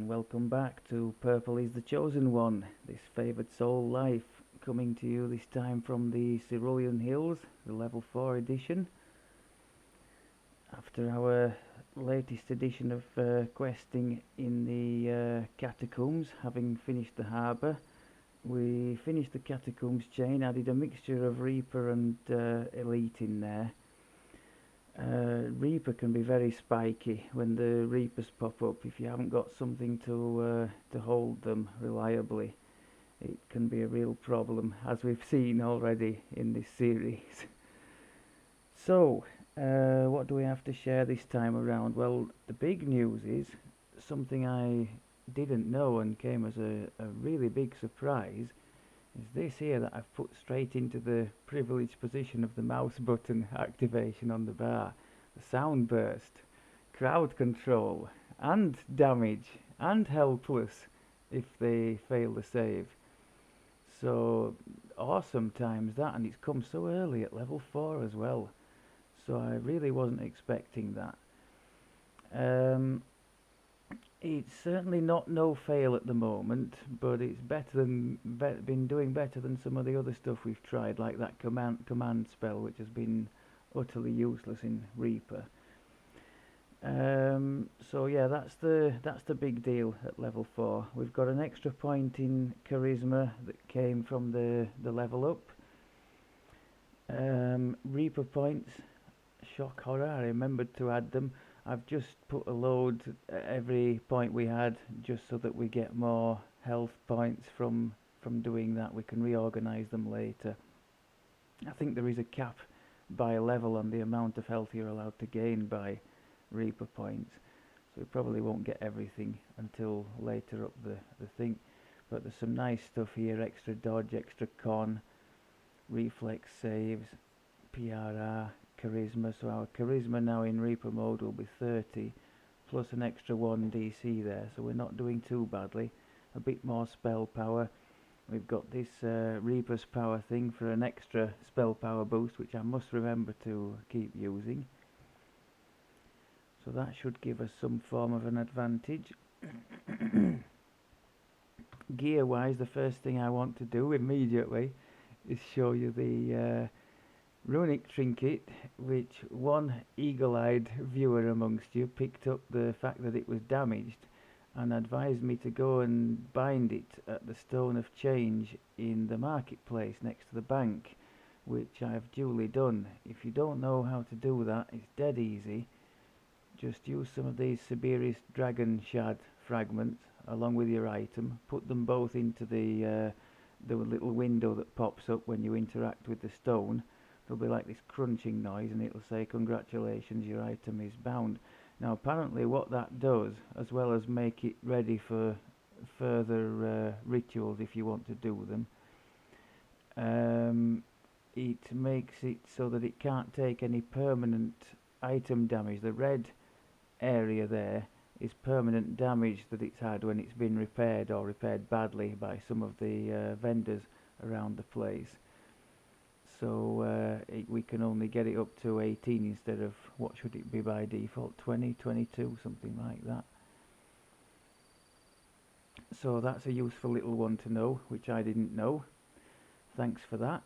welcome back to Purple is the Chosen One, this favoured soul life, coming to you this time from the Cerulean Hills, the level 4 edition. After our latest edition of questing in the catacombs, having finished the harbour, we finished the catacombs chain, added a mixture of Reaper and Elite in there. Reaper can be very spiky when the Reapers pop up. If you haven't got something to hold them reliably, it can be a real problem, as we've seen already in this series. So, what do we have to share this time around? Well, the big news is something I didn't know and came as a really big surprise. Is this here that I've put straight into the privileged position of the mouse button activation on the bar. The sound burst, crowd control, and damage, and helpless if they fail the save. So awesome times that, and it's come so early at level 4 as well. So I really wasn't expecting that. It's certainly not no fail at the moment, but it's better than been doing better than some of the other stuff we've tried, like that command spell, which has been utterly useless in Reaper. So yeah, that's the big deal at level 4. We've got an extra point in charisma that came from the level up. Reaper points, shock horror. I remembered to add them. I've just put a load at every point we had, just so that we get more health points from doing that. We can reorganize them later. I think there is a cap by a level on the amount of health you're allowed to gain by Reaper points, so we probably won't get everything until later up the thing. But there's some nice stuff here: extra dodge, extra con, reflex saves, PRR, charisma. So our charisma now in Reaper mode will be 30 plus an extra 1 DC there, so we're not doing too badly. A bit more spell power. We've got this Reaper's power thing for an extra spell power boost, which I must remember to keep using, so that should give us some form of an advantage. Gear wise, the first thing I want to do immediately is show you the runic trinket, which one eagle-eyed viewer amongst you picked up the fact that it was damaged and advised me to go and bind it at the Stone of Change in the marketplace next to the bank, which I've duly done. If you don't know how to do that, it's dead easy. Just use some of these Siberius Dragon Shard fragments along with your item, put them both into the little window that pops up when you interact with the stone. There'll be like this crunching noise and it'll say, "Congratulations, your item is bound." Now apparently what that does, as well as make it ready for further rituals if you want to do them, it makes it so that it can't take any permanent item damage. The red area there is permanent damage that it's had when it's been repaired or repaired badly by some of the vendors around the place. So we can only get it up to 18 instead of, what should it be by default, 20, 22, something like that. So that's a useful little one to know, which I didn't know. Thanks for that.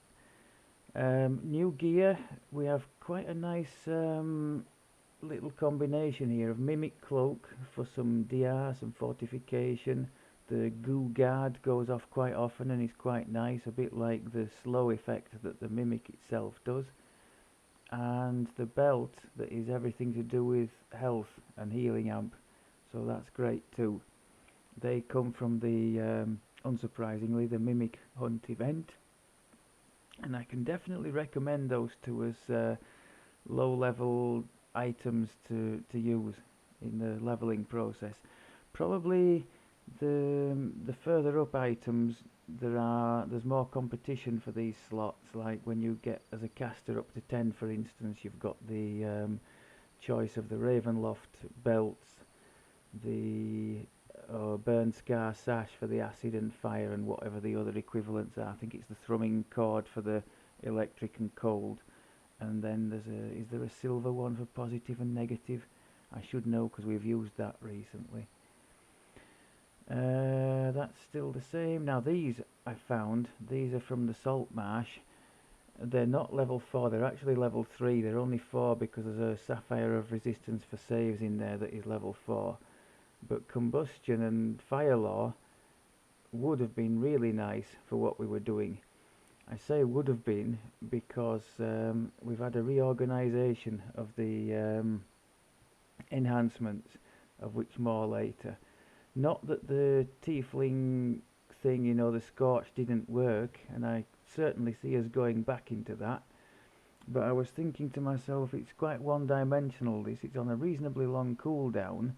New gear, we have quite a nice little combination here of Mimic Cloak for some DR, some fortification. The goo guard goes off quite often and is quite nice, a bit like the slow effect that the Mimic itself does. And the belt that is everything to do with health and healing amp, so that's great too. They come from the, unsurprisingly, the Mimic Hunt event, and I can definitely recommend those two as low level items to use in the leveling process. Probably the further up items there's more competition for these slots, like when you get as a caster up to 10 for instance, you've got the choice of the Ravenloft belts, the Burn Scar Sash for the acid and fire and whatever the other equivalents are. I think it's the Thrumming Cord for the electric and cold, and then is there a silver one for positive and negative? I should know because we've used that recently. That's still the same. Now these I found, these are from the salt marsh. They're not level 4, they're actually level 3. They're only 4 because there's a sapphire of resistance for saves in there that is level 4. But combustion and fire law would have been really nice for what we were doing. I say would have been because we've had a reorganisation of the enhancements, of which more later. Not that the tiefling thing, you know, the scorch didn't work, and I certainly see us going back into that. But I was thinking to myself, it's quite one-dimensional. This, it's on a reasonably long cooldown,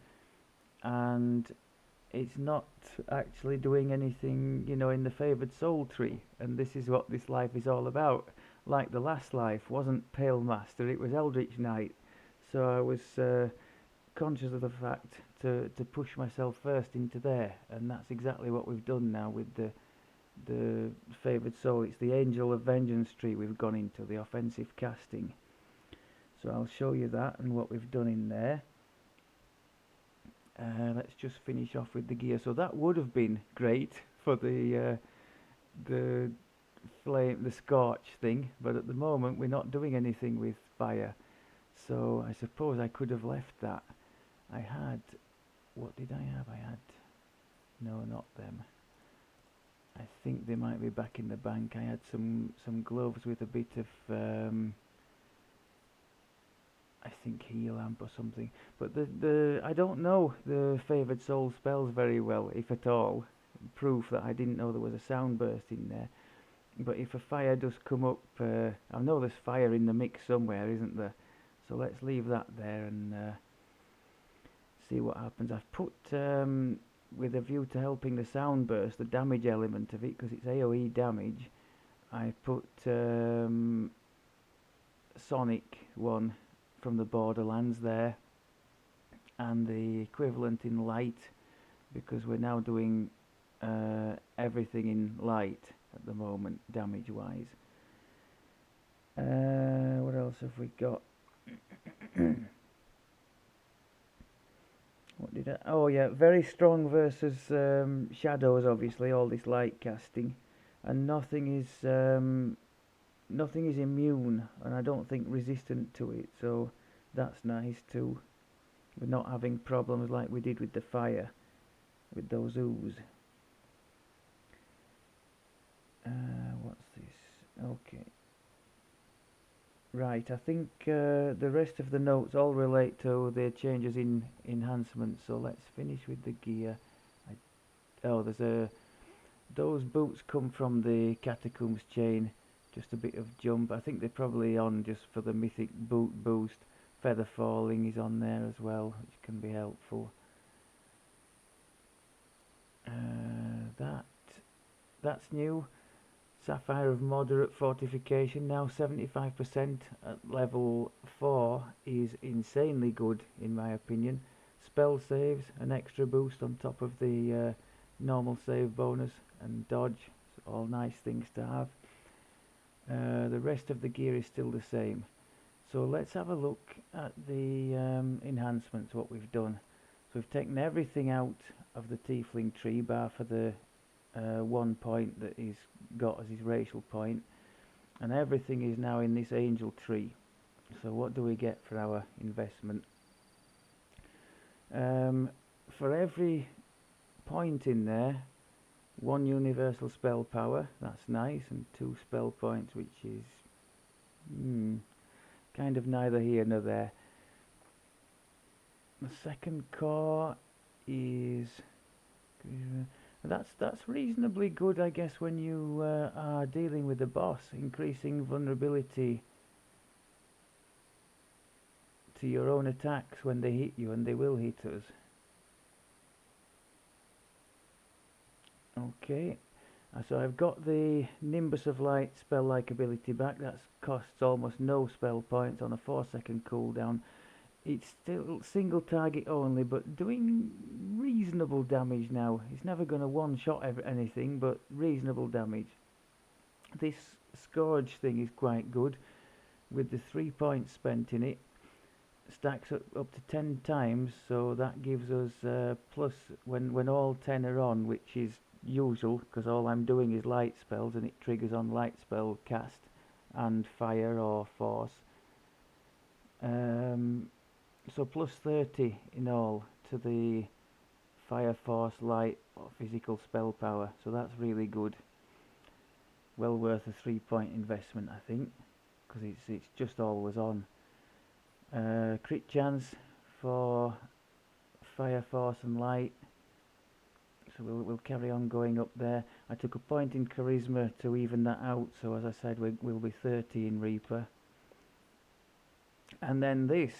and it's not actually doing anything, you know, in the favoured soul tree. And this is what this life is all about. Like the last life wasn't Pale Master, it was Eldritch Knight. So I was conscious of the fact to push myself first into there, and that's exactly what we've done now with the favoured soul. It's the Angel of Vengeance tree we've gone into, the offensive casting. So I'll show you that and what we've done in there. Let's just finish off with the gear. So that would have been great for the flame, the scorch thing, but at the moment we're not doing anything with fire. So I suppose I could have left that. I had, what did I have? I had, no, not them. I think they might be back in the bank. I had some gloves with a bit of I think heal amp or something. But the I don't know the favoured soul spells very well, if at all. Proof that I didn't know there was a sound burst in there. But if a fire does come up, I know there's fire in the mix somewhere, isn't there? So let's leave that there and see what happens. I've put, with a view to helping the sound burst, the damage element of it, because it's AoE damage, I put Sonic one from the Borderlands there, and the equivalent in light, because we're now doing everything in light at the moment, damage wise. What else have we got? What did I? Oh yeah, very strong versus shadows. Obviously, all this light casting, and nothing is immune, and I don't think resistant to it. So that's nice too. We're not having problems like we did with the fire, with those ooze. What's this? Okay. Right, I think the rest of the notes all relate to the changes in enhancements. So let's finish with the gear. Those boots come from the Catacombs chain. Just a bit of jump. I think they're probably on just for the mythic boot boost. Feather falling is on there as well, which can be helpful. That's new. Sapphire of moderate fortification, now 75% at level 4, is insanely good in my opinion. Spell saves, an extra boost on top of the normal save bonus, and dodge, all nice things to have. The rest of the gear is still the same. So let's have a look at the enhancements, what we've done. So we've taken everything out of the tiefling tree, bar for the 1 point that he's got as his racial point, and everything is now in this angel tree. So what do we get for our investment? For every point in there, 1 universal spell power, that's nice, and 2 spell points, which is kind of neither here nor there. The second core is that's reasonably good, I guess, when you are dealing with the boss, increasing vulnerability to your own attacks when they hit you, and they will hit us. Okay, so I've got the Nimbus of Light spell-like ability back. That costs almost no spell points on a 4-second cooldown. It's still single target only, but doing reasonable damage now. It's never going to one-shot anything, but reasonable damage. This Scourge thing is quite good, with the 3 points spent in it. stacks up to 10 times, so that gives us plus when all 10 are on, which is usual because all I'm doing is light spells and it triggers on light spell cast and fire or force. So plus 30 in all to the fire, force, light or physical spell power, so that's really good. Well worth a 3-point investment, I think, because it's just always on. Crit chance for fire, force and light, so we'll carry on going up there. I took a point in charisma to even that out, so as I said, we'll be 30 in Reaper. And then this.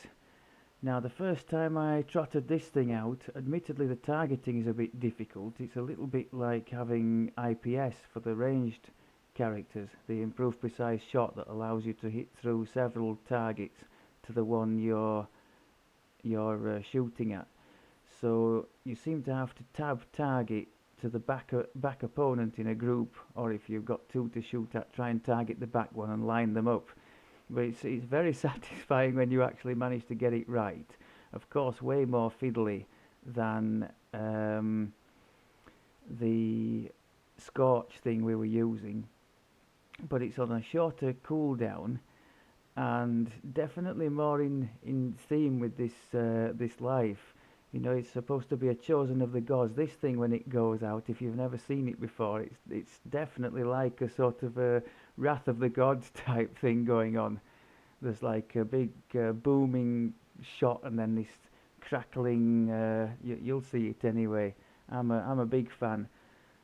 Now the first time I trotted this thing out, admittedly the targeting is a bit difficult. It's a little bit like having IPS for the ranged characters, the improved precise shot that allows you to hit through several targets to the one you're shooting at. So you seem to have to tab target to the back opponent in a group, or if you've got two to shoot at, try and target the back one and line them up. But it's very satisfying when you actually manage to get it right. Of course, way more fiddly than the Scorch thing we were using, but it's on a shorter cooldown and definitely more in theme with this life. You know, it's supposed to be a chosen of the gods. This thing, when it goes out, if you've never seen it before, it's definitely like a sort of a Wrath of the Gods type thing going on. There's like a big booming shot and then this crackling. You'll see it anyway. I'm a big fan.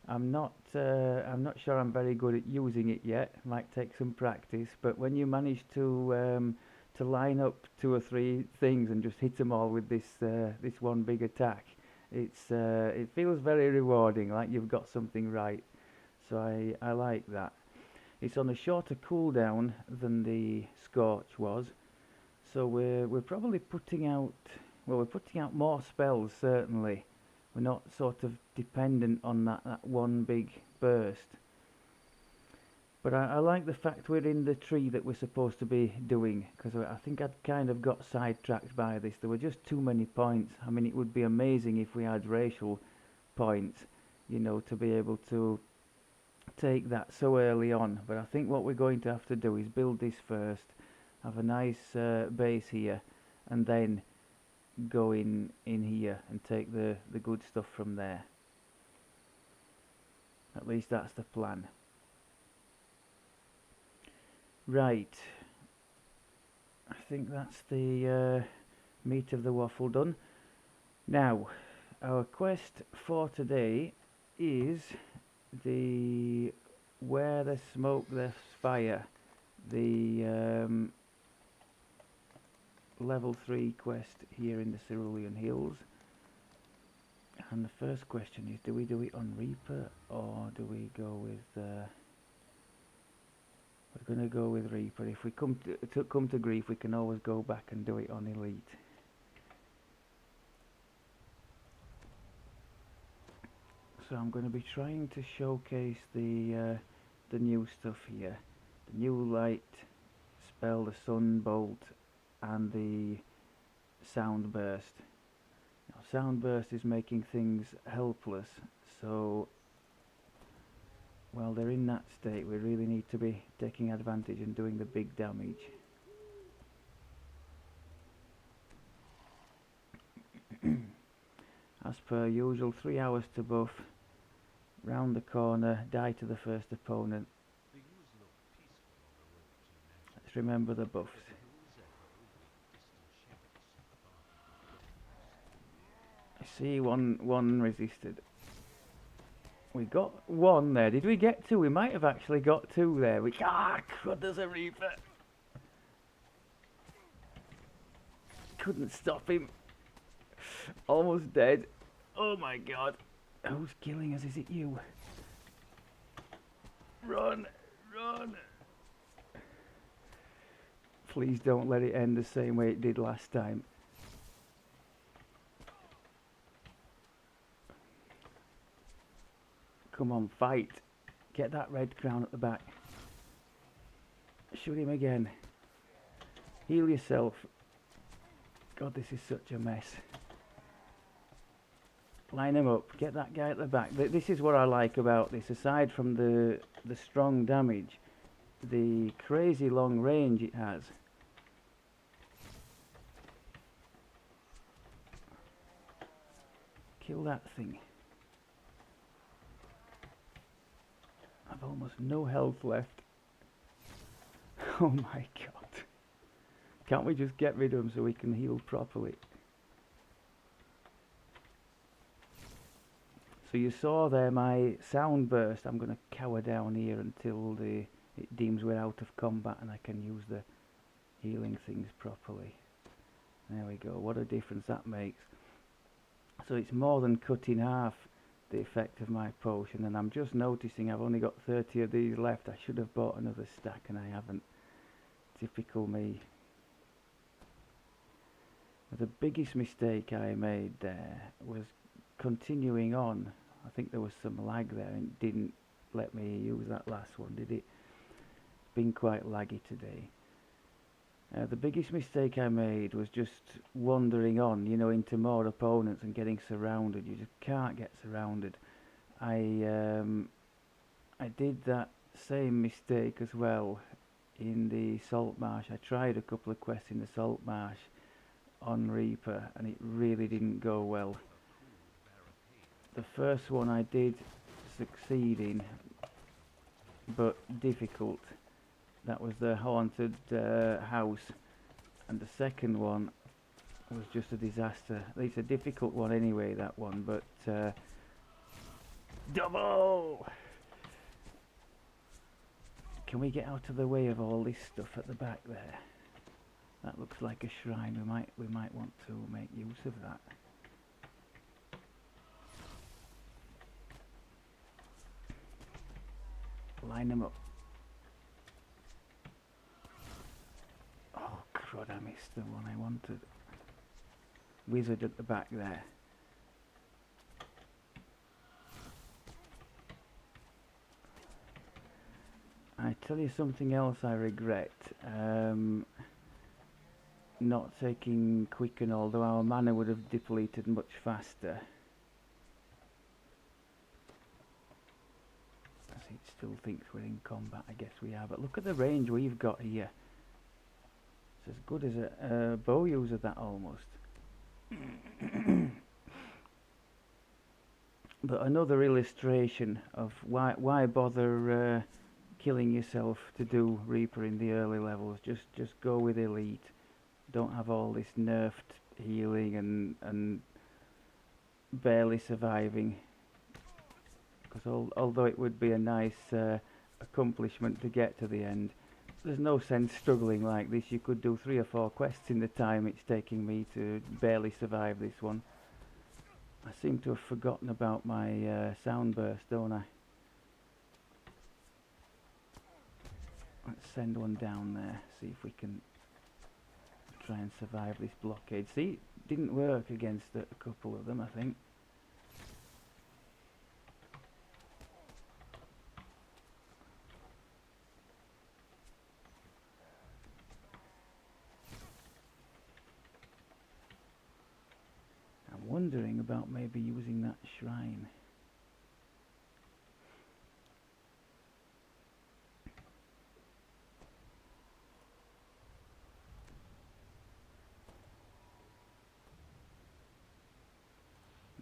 I'm not sure I'm very good at using it yet. Might take some practice. But when you manage to line up 2 or 3 things and just hit them all with this one big attack, it feels very rewarding, like you've got something right. So I like that. It's on a shorter cooldown than the Scorch was, so we're probably putting out, well, we're putting out more spells certainly. We're not sort of dependent on that one big burst. But I like the fact we're in the tree that we're supposed to be doing, because I think I'd kind of got sidetracked by this. There were just too many points. I mean, it would be amazing if we had racial points, you know, to be able to take that so early on. But I think what we're going to have to do is build this first, have a nice base here, and then go in here and take the good stuff from there. At least that's the plan. Right, I think that's the meat of the waffle done. Now, our quest for today is the where there's smoke there's fire, the level 3 quest here in the Cerulean Hills. And the first question is, do we do it on Reaper or do we go with we're going to go with Reaper. If we come to grief, we can always go back and do it on Elite. So I'm going to be trying to showcase the new stuff here. The new light spell, the sun bolt, and the sound burst. Now, sound burst is making things helpless, so while they're in that state, we really need to be taking advantage and doing the big damage. As per usual, 3 hours to buff, round the corner, die to the first opponent. Let's remember the buffs. I see one resisted. We got 1 there. Did we get 2? We might have actually got 2 there. God, there's a Reaper. Couldn't stop him. Almost dead. Oh my god. Who's killing us? Is it you? Run! Run! Please don't let it end the same way it did last time. Come on, fight. Get that red crown at the back. Shoot him again. Heal yourself. God, this is such a mess. Line him up. Get that guy at the back. This is what I like about this. Aside from the strong damage, the crazy long range it has. Kill that thing. I've almost no health left. Oh my god. Can't we just get rid of him so we can heal properly? So you saw there my sound burst. I'm going to cower down here until it deems we're out of combat and I can use the healing things properly. There we go. What a difference that makes. So it's more than cut in half the effect of my potion, and I'm just noticing I've only got 30 of these left. I should have bought another stack and I haven't. Typical me. The biggest mistake I made there was continuing on. I think there was some lag there and it didn't let me use that last one, did it? Been quite laggy today. The biggest mistake I made was just wandering on, you know, into more opponents and getting surrounded. You just can't get surrounded. I did that same mistake as well in the salt marsh. I tried a couple of quests in the salt marsh on Reaper and it really didn't go well. The first one I did succeed in, but difficult. That was the haunted house, and the second one was just a disaster. It's a difficult one anyway, that one, but double! Can we get out of the way of all this stuff at the back there? That looks like a shrine. We might want to make use of that. Line them up. Oh crud, I missed the one I wanted. Wizard at the back there. I tell you something else I regret. Not taking Quicken, although our mana would have depleted much faster. It still thinks we're in combat, I guess we are, but look at the range we've got here. It's as good as a bow user, that almost. But another illustration of why bother killing yourself to do Reaper in the early levels. Just go with Elite. Don't have all this nerfed healing and barely surviving. Because although it would be a nice accomplishment to get to the end, there's no sense struggling like this. You could do 3 or 4 quests in the time it's taking me to barely survive this one. I seem to have forgotten about my sound burst, don't I? Let's send one down there, see if we can try and survive this blockade. See, it didn't work against a couple of them, I think. Wondering about maybe using that shrine.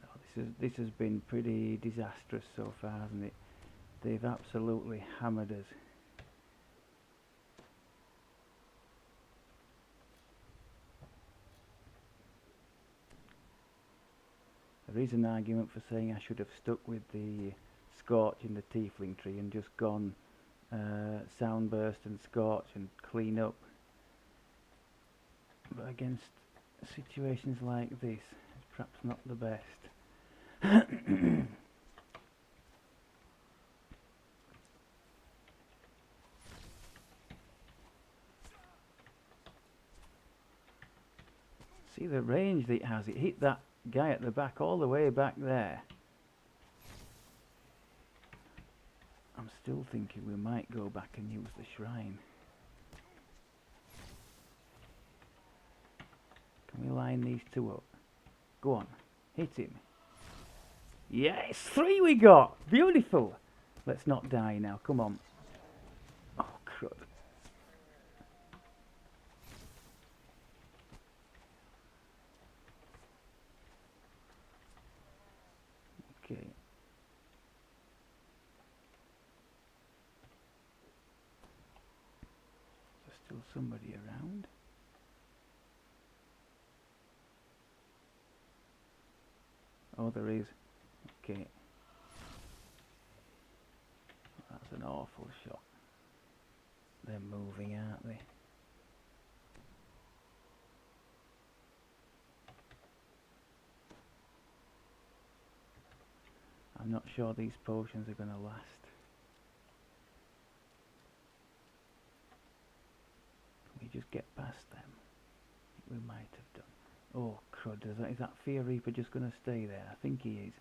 No, this has been pretty disastrous so far, hasn't it? They've absolutely hammered us. There is an argument for saying I should have stuck with the Scorch in the Tiefling tree and just gone Soundburst and Scorch and clean up. But against situations like this, it's perhaps not the best. See the range that it has. It hit that guy at the back, all the way back there. I'm still thinking we might go back and use the shrine. Can we line these two up? Go on. Hit him. Yes! 3 we got! Beautiful! Let's not die now. Come on. Oh, crud. Okay. There's still somebody around. Oh, there is. Okay. That's an awful shot. They're moving, aren't they? I'm not sure these potions are going to last. Can we just get past them? I think we might have done. Oh, crud. Is that Fear Reaper just going to stay there? I think he is.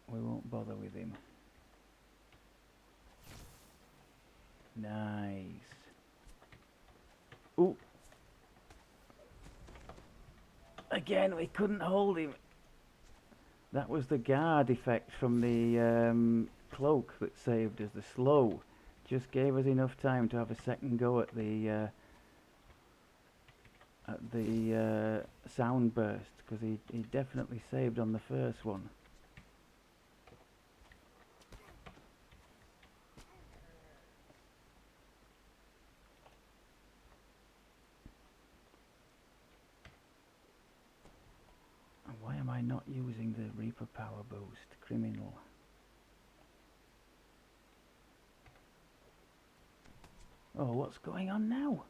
We won't bother with him. Nice. Ooh. Again, we couldn't hold him. That was the guard effect from the cloak that saved us. The slow just gave us enough time to have a second go at the sound burst, because he definitely saved on the first one. Why am I not using the Reaper power boost? Criminal. Oh, what's going on now?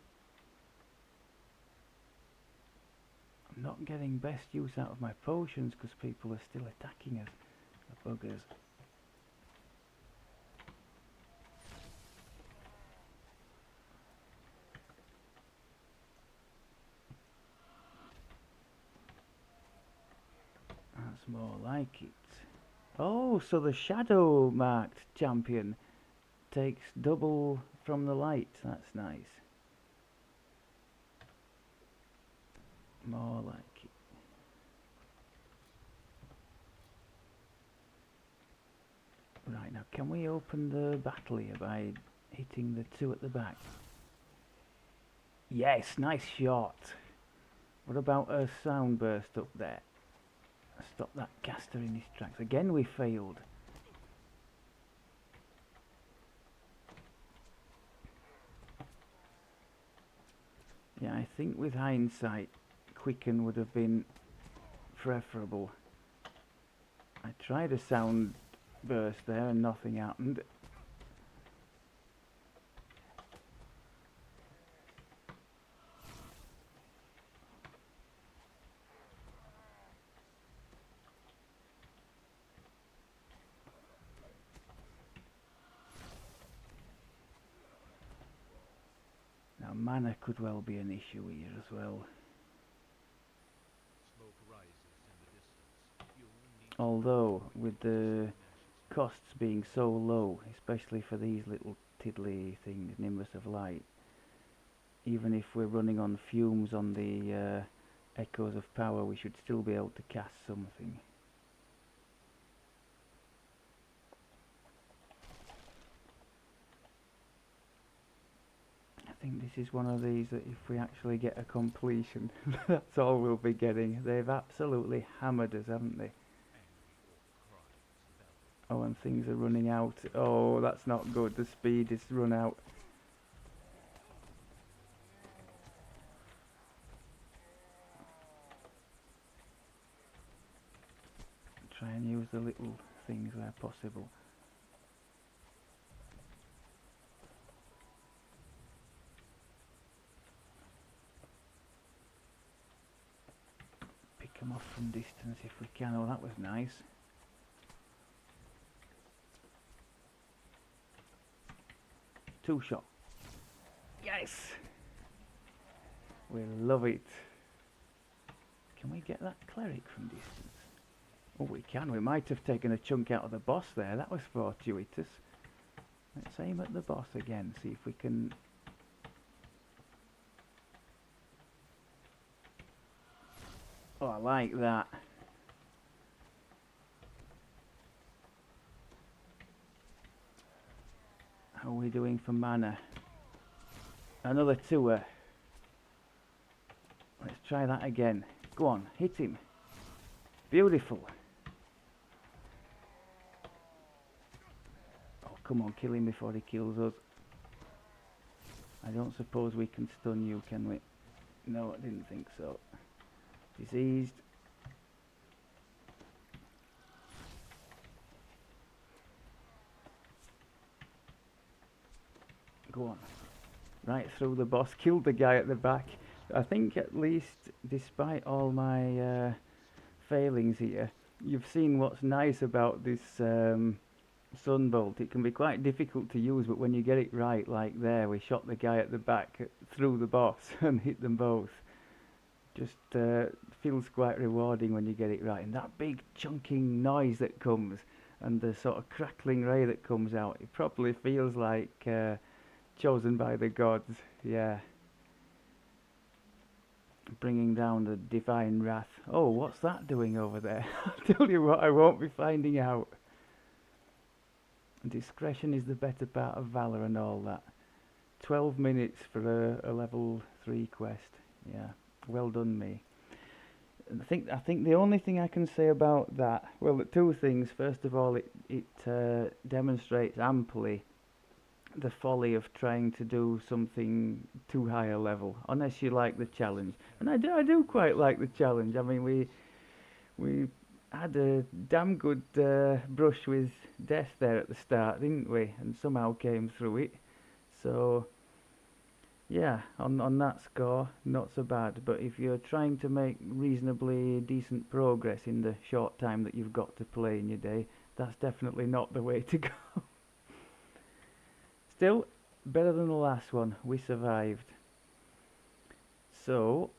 I'm not getting best use out of my potions because people are still attacking us. The buggers. That's more like it. Oh, so the shadow marked champion takes double from the light. That's nice. More like it. Right, now can we open the battle here by hitting the two at the back? Yes, nice shot. What about a sound burst up there? Stop that caster in his tracks. Again we failed. Yeah, I think with hindsight, quicken would have been preferable. I tried a sound burst there and nothing happened. Now mana could well be an issue here as well. Although with the costs being so low, especially for these little tiddly things, Nimbus of Light, even if we're running on fumes on the Echoes of Power, we should still be able to cast something. I think this is one of these that if we actually get a completion, that's all we'll be getting. They've absolutely hammered us, haven't they? Oh, and things are running out. Oh, that's not good. The speed is run out. Try and use the little things where possible. Pick them off from distance if we can. Oh, that was nice. Two shot. Yes! We love it. Can we get that cleric from distance? Oh, we can. We might have taken a chunk out of the boss there. That was fortuitous. Let's aim at the boss again. See if we can... I like that. How are we doing for mana? Another tour. Let's try that again. Go on, hit him. Beautiful. Oh, come on, kill him before he kills us. I don't suppose we can stun you, can we? No, I didn't think so. Diseased. Go on. Right through the boss. Killed the guy at the back. I think at least, despite all my failings here, you've seen what's nice about this Sunbolt. It can be quite difficult to use, but when you get it right, like there, we shot the guy at the back through the boss and hit them both. Just feels quite rewarding when you get it right. And that big chunking noise that comes, and the sort of crackling ray that comes out, it probably feels like chosen by the gods. Yeah. Bringing down the divine wrath. Oh, what's that doing over there? I'll tell you what, I won't be finding out. Discretion is the better part of valor and all that. 12 minutes for a level 3 quest. Yeah, well done me. I think the only thing I can say about that, well, two things. First of all, it demonstrates amply the folly of trying to do something too high a level, unless you like the challenge. And I do quite like the challenge. I mean, we had a damn good brush with death there at the start, didn't we? And somehow came through it. So yeah, on that score, not so bad. But if you're trying to make reasonably decent progress in the short time that you've got to play in your day, that's definitely not the way to go. Still, better than the last one. We survived. So,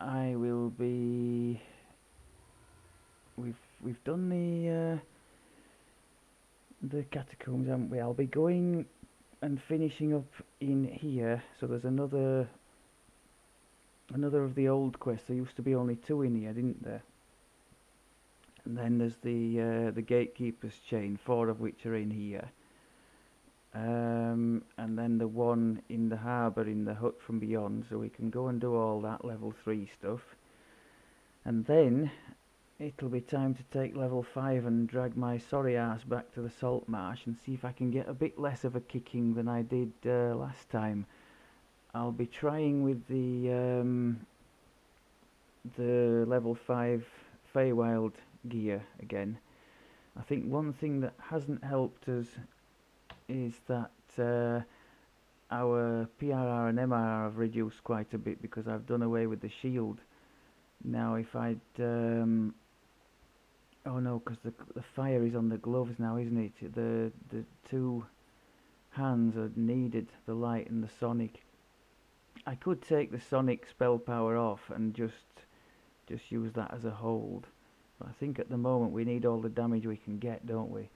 I will be... We've done the catacombs, haven't we? I'll be going and finishing up in here. So there's another of the old quests. There used to be only 2 in here, didn't there? And then there's the Gatekeeper's Chain, 4 of which are in here. And then the one in the harbour in the hut from beyond, so we can go and do all that level 3 stuff. And then it'll be time to take level 5 and drag my sorry ass back to the salt marsh and see if I can get a bit less of a kicking than I did last time. I'll be trying with the level 5 Feywild gear again. I think one thing that hasn't helped us is that our PRR and MRR have reduced quite a bit because I've done away with the shield. Now if I'd... oh no, because the fire is on the gloves now, isn't it? The 2 hands are needed, the light and the sonic. I could take the sonic spell power off and just use that as a hold. But I think at the moment we need all the damage we can get, don't we?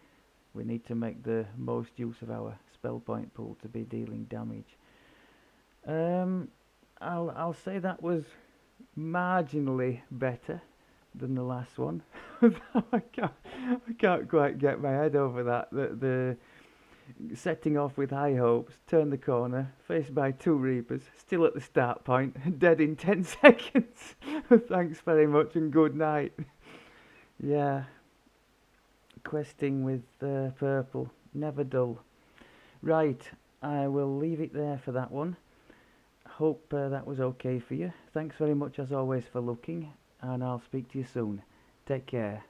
We need to make the most use of our spell point pool to be dealing damage. I'll say that was marginally better than the last one. I can't quite get my head over that. The setting off with high hopes, turn the corner, faced by 2 Reapers, still at the start point, dead in 10 seconds. Thanks very much and good night. Yeah. Questing with purple, never dull. Right, I will leave it there for that one. Hope that was okay for you. Thanks very much as always for looking, and I'll speak to you soon. Take care.